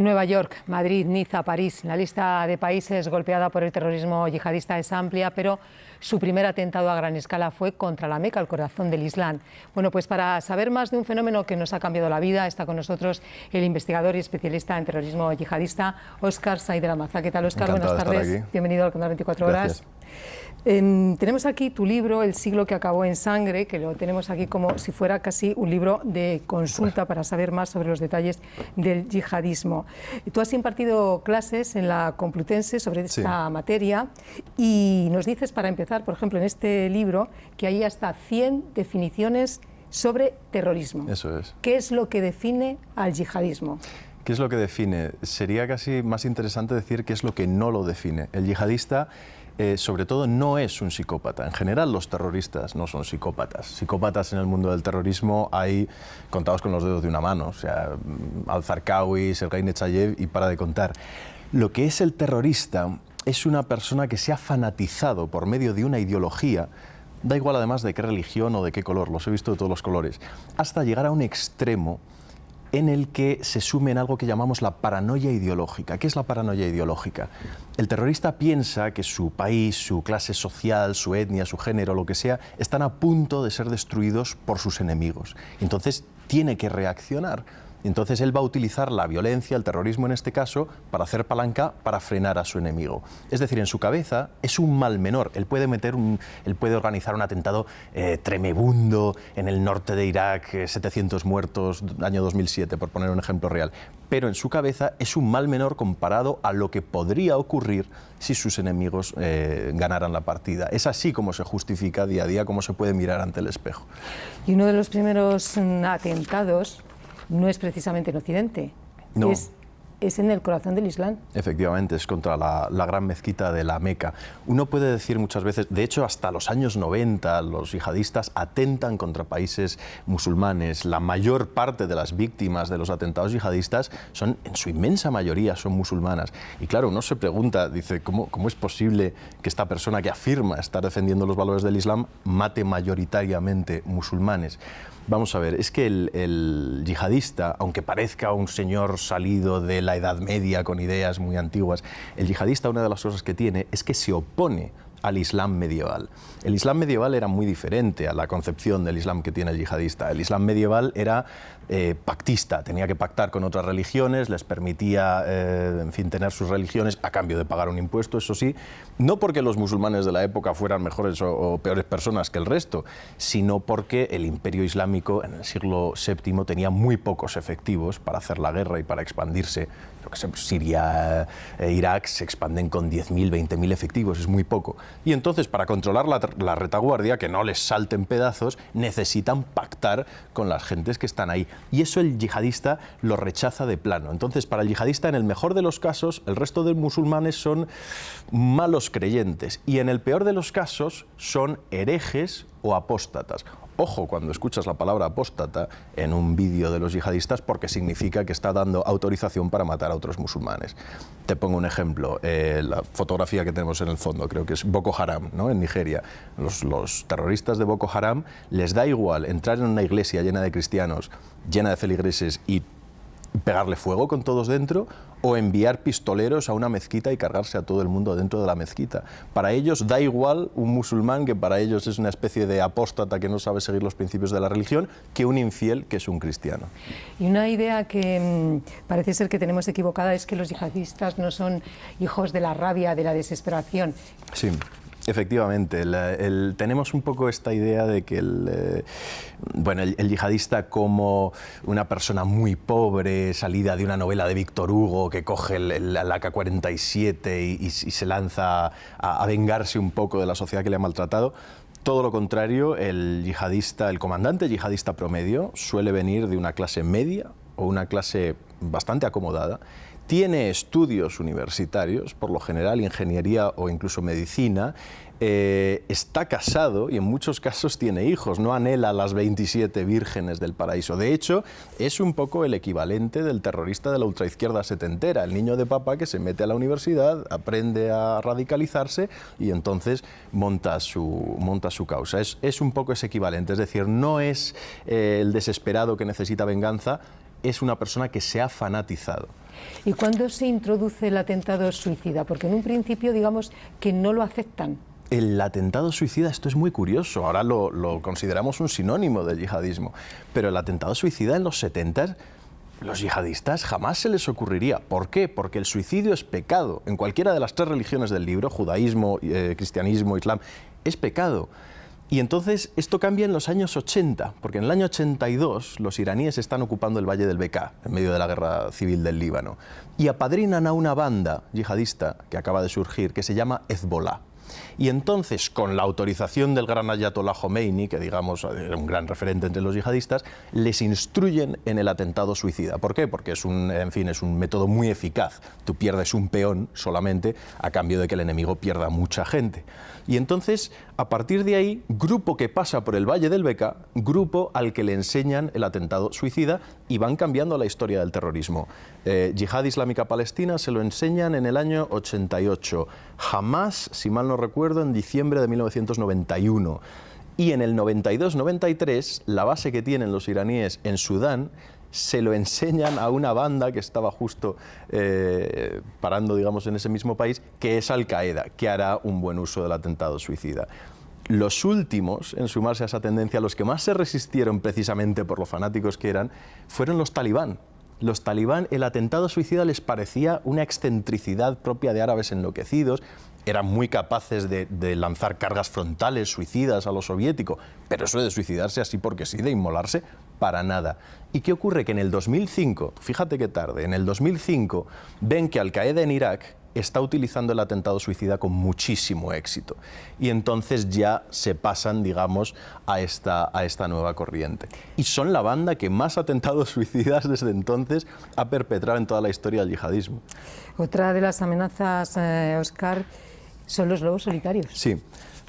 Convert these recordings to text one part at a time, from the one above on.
Nueva York, Madrid, Niza, París. La lista de países golpeada por el terrorismo yihadista es amplia, pero su primer atentado a gran escala fue contra la Meca, el corazón del Islam. Bueno, pues para saber más de un fenómeno que nos ha cambiado la vida, está con nosotros el investigador y especialista en terrorismo yihadista, Óscar Said de la Maza. ¿Qué tal, Óscar? Encantado Buenas tardes. Bienvenido al Canal 24 Horas. Gracias. Tenemos aquí tu libro, El siglo que acabó en sangre, que lo tenemos aquí como si fuera casi un libro de consulta para saber más sobre los detalles del yihadismo. Tú has impartido clases en la Complutense sobre esta materia y nos dices, para empezar, por ejemplo, en este libro, que hay hasta 100 definiciones sobre terrorismo. Eso es. ¿Qué es lo que define al yihadismo? ¿Qué es lo que define? Sería casi más interesante decir qué es lo que no lo define. El yihadista, sobre todo, no es un psicópata. En general, los terroristas no son psicópatas. Psicópatas en el mundo del terrorismo hay contados con los dedos de una mano. O sea, Al-Zarqawi, Sergei Nechayev y para de contar. Lo que es el terrorista es una persona que se ha fanatizado por medio de una ideología, da igual además de qué religión o de qué color, los he visto de todos los colores, hasta llegar a un extremo en el que se sume en algo que llamamos la paranoia ideológica. ¿Qué es la paranoia ideológica? El terrorista piensa que su país, su clase social, su etnia, su género, lo que sea, están a punto de ser destruidos por sus enemigos. Entonces tiene que reaccionar. Entonces él va a utilizar la violencia, el terrorismo en este caso, para hacer palanca para frenar a su enemigo. Es decir, en su cabeza es un mal menor. Él puede organizar un atentado tremebundo en el norte de Irak, 700 muertos, año 2007, por poner un ejemplo real. Pero en su cabeza es un mal menor comparado a lo que podría ocurrir si sus enemigos ganaran la partida. Es así como se justifica día a día, como se puede mirar ante el espejo. Y uno de los primeros atentados no es precisamente en Occidente, no. Es en el corazón del Islam. Efectivamente, es contra la gran mezquita de la Meca. Uno puede decir muchas veces, de hecho hasta los años 90 los yihadistas atentan contra países musulmanes. La mayor parte de las víctimas de los atentados yihadistas son, en su inmensa mayoría, son musulmanas. Y claro, uno se pregunta, dice, ¿cómo es posible que esta persona que afirma estar defendiendo los valores del Islam mate mayoritariamente musulmanes? Vamos a ver, es que el yihadista, aunque parezca un señor salido de la Edad Media con ideas muy antiguas, el yihadista, una de las cosas que tiene es que se opone al Islam medieval. El Islam medieval era muy diferente a la concepción del Islam que tiene el yihadista. El Islam medieval era pactista, tenía que pactar con otras religiones, les permitía, en fin, tener sus religiones a cambio de pagar un impuesto, eso sí, no porque los musulmanes de la época fueran mejores o peores personas que el resto, sino porque el imperio islámico en el siglo VII tenía muy pocos efectivos para hacer la guerra y para expandirse. Lo que sé, Siria, Irak se expanden con 10.000, 20.000 efectivos, es muy poco. Y entonces, para controlar la retaguardia, que no les salten pedazos, necesitan pactar con las gentes que están ahí. Y eso el yihadista lo rechaza de plano. Entonces, para el yihadista, en el mejor de los casos, el resto de musulmanes son malos creyentes. Y en el peor de los casos, son herejes o apóstatas. Ojo cuando escuchas la palabra apóstata en un vídeo de los yihadistas, porque significa que está dando autorización para matar a otros musulmanes. Te pongo un ejemplo, la fotografía que tenemos en el fondo, creo que es Boko Haram, ¿no? En Nigeria. Los terroristas de Boko Haram les da igual entrar en una iglesia llena de cristianos, llena de feligreses y pegarle fuego con todos dentro, o enviar pistoleros a una mezquita y cargarse a todo el mundo dentro de la mezquita. Para ellos da igual un musulmán, que para ellos es una especie de apóstata que no sabe seguir los principios de la religión, que un infiel que es un cristiano. Y una idea que parece ser que tenemos equivocada es que los yihadistas no son hijos de la rabia, de la desesperación. Sí. Efectivamente, tenemos un poco esta idea de que el yihadista como una persona muy pobre, salida de una novela de Víctor Hugo, que coge el AK-47 y se lanza a vengarse un poco de la sociedad que le ha maltratado. Todo lo contrario, el comandante yihadista promedio suele venir de una clase media o una clase bastante acomodada. Tiene estudios universitarios, por lo general ingeniería o incluso medicina, está casado y en muchos casos tiene hijos, no anhela las 27 vírgenes del paraíso. De hecho, es un poco el equivalente del terrorista de la ultraizquierda setentera, el niño de papá que se mete a la universidad, aprende a radicalizarse y entonces monta su causa. Es un poco ese equivalente, es decir, no es el desesperado que necesita venganza, es una persona que se ha fanatizado. ¿Y cuándo se introduce el atentado suicida? Porque en un principio, digamos, que no lo aceptan. El atentado suicida, esto es muy curioso, ahora lo consideramos un sinónimo del yihadismo, pero el atentado suicida en los 70, los yihadistas jamás se les ocurriría. ¿Por qué? Porque el suicidio es pecado. En cualquiera de las 3 religiones del libro, judaísmo, cristianismo, islam, es pecado. Y entonces esto cambia en los años 80, porque en el año 82 los iraníes están ocupando el Valle del Bekaa, en medio de la guerra civil del Líbano, y apadrinan a una banda yihadista que acaba de surgir, que se llama Hezbollah. Y entonces, con la autorización del gran Ayatollah Khomeini, que digamos era un gran referente entre los yihadistas, les instruyen en el atentado suicida. ¿Por qué? Porque es un método muy eficaz. Tú pierdes un peón solamente a cambio de que el enemigo pierda mucha gente. Y entonces, a partir de ahí, grupo que pasa por el Valle del Bekaa, grupo al que le enseñan el atentado suicida y van cambiando la historia del terrorismo. Yihad Islámica Palestina se lo enseñan en el año 88. Hamas, si mal no recuerdo, en diciembre de 1991. Y en el 92-93, la base que tienen los iraníes en Sudán se lo enseñan a una banda que estaba justo parando, digamos, en ese mismo país, que es Al-Qaeda, que hará un buen uso del atentado suicida. Los últimos en sumarse a esa tendencia, los que más se resistieron precisamente por lo fanáticos que eran, fueron los talibán. Los talibán, el atentado suicida les parecía una excentricidad propia de árabes enloquecidos, eran muy capaces de lanzar cargas frontales suicidas a lo soviético, pero eso de suicidarse así porque sí, de inmolarse, para nada. ¿Y qué ocurre? Que en el 2005, fíjate qué tarde, en el 2005 ven que Al-Qaeda en Irak está utilizando el atentado suicida con muchísimo éxito. Y entonces ya se pasan, digamos, a esta nueva corriente. Y son la banda que más atentados suicidas desde entonces ha perpetrado en toda la historia del yihadismo. Otra de las amenazas, Óscar, son los lobos solitarios. Sí.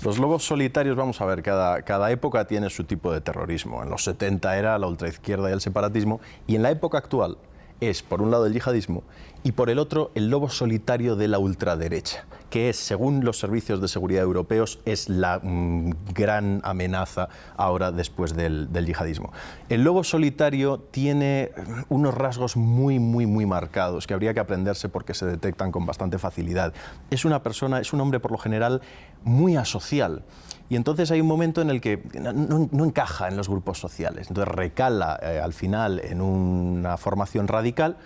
Los lobos solitarios, vamos a ver, cada época tiene su tipo de terrorismo. En los 70 era la ultraizquierda y el separatismo, y en la época actual es, por un lado, el yihadismo y, por el otro, el lobo solitario de la ultraderecha, que es, según los servicios de seguridad europeos, es la gran amenaza ahora después del yihadismo. El lobo solitario tiene unos rasgos muy marcados que habría que aprenderse porque se detectan con bastante facilidad. Es una persona, es un hombre por lo general muy asocial. Y entonces hay un momento en el que no encaja en los grupos sociales. Entonces recala al final en una formación radical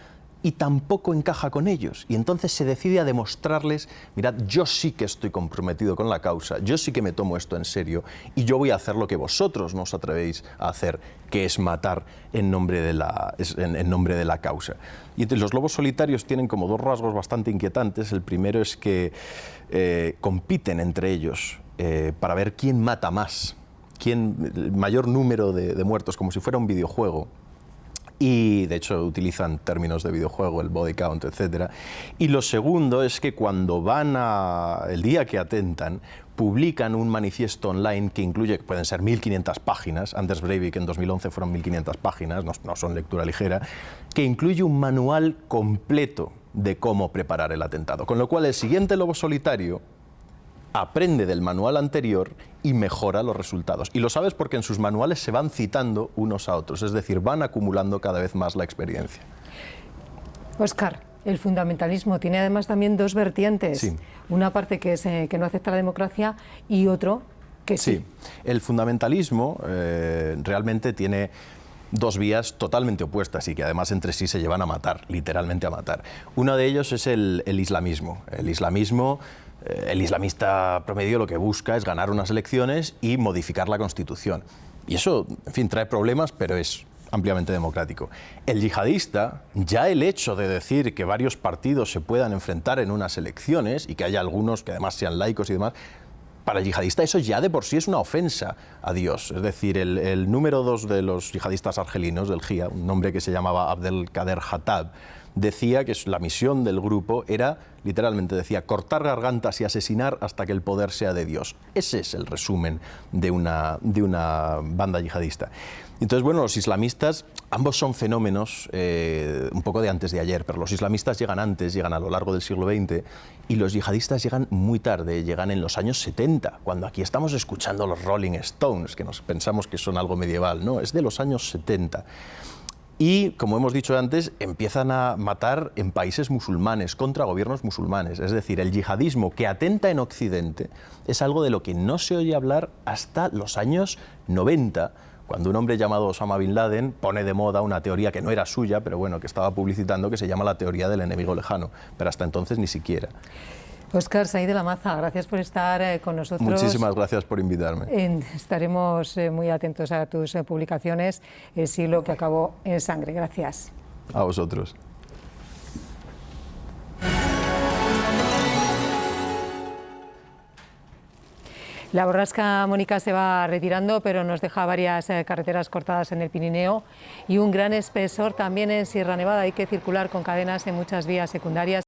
y tampoco encaja con ellos. Y entonces se decide a demostrarles, mirad, yo sí que estoy comprometido con la causa, yo sí que me tomo esto en serio y yo voy a hacer lo que vosotros no os atrevéis a hacer, que es matar en nombre de la causa. Y entonces los lobos solitarios tienen como 2 rasgos bastante inquietantes. El primero es que compiten entre ellos para ver quién mata más, el mayor número de muertos, como si fuera un videojuego. Y de hecho utilizan términos de videojuego, el body count, etc. Y lo segundo es que cuando el día que atentan, publican un manifiesto online que incluye, pueden ser 1.500 páginas, Anders Breivik en 2011 fueron 1.500 páginas, no son lectura ligera, que incluye un manual completo de cómo preparar el atentado. Con lo cual el siguiente lobo solitario aprende del manual anterior y mejora los resultados. Y lo sabes porque en sus manuales se van citando unos a otros, es decir, van acumulando cada vez más la experiencia. Óscar, el fundamentalismo tiene además también 2 vertientes. Sí. Una parte que es que no acepta la democracia y otro que sí. Sí, el fundamentalismo realmente tiene 2 vías totalmente opuestas y que además entre sí se llevan a matar, literalmente a matar. Uno de ellos es el islamismo. El islamista promedio lo que busca es ganar unas elecciones y modificar la Constitución. Y eso, en fin, trae problemas, pero es ampliamente democrático. El yihadista, ya el hecho de decir que varios partidos se puedan enfrentar en unas elecciones y que haya algunos que además sean laicos y demás, para el yihadista eso ya de por sí es una ofensa a Dios. Es decir, el número 2 de los yihadistas argelinos, del JIA, un hombre que se llamaba Abdelkader Hattab, decía que la misión del grupo era, literalmente decía, cortar gargantas y asesinar hasta que el poder sea de Dios. Ese es el resumen de una banda yihadista. Entonces, bueno, los islamistas, ambos son fenómenos un poco de antes de ayer, pero los islamistas llegan antes, llegan a lo largo del siglo XX, y los yihadistas llegan muy tarde, llegan en los años 70, cuando aquí estamos escuchando los Rolling Stones, que nos pensamos que son algo medieval, no, es de los años 70. Y, como hemos dicho antes, empiezan a matar en países musulmanes, contra gobiernos musulmanes. Es decir, el yihadismo que atenta en Occidente es algo de lo que no se oye hablar hasta los años 90, cuando un hombre llamado Osama Bin Laden pone de moda una teoría que no era suya, pero bueno, que estaba publicitando, que se llama la teoría del enemigo lejano. Pero hasta entonces ni siquiera. Óscar Said de la Maza, gracias por estar con nosotros. Muchísimas gracias por invitarme. Estaremos muy atentos a tus publicaciones, El siglo que acabó en sangre. Gracias. A vosotros. La borrasca Mónica se va retirando, pero nos deja varias carreteras cortadas en el Pirineo y un gran espesor también en Sierra Nevada. Hay que circular con cadenas en muchas vías secundarias.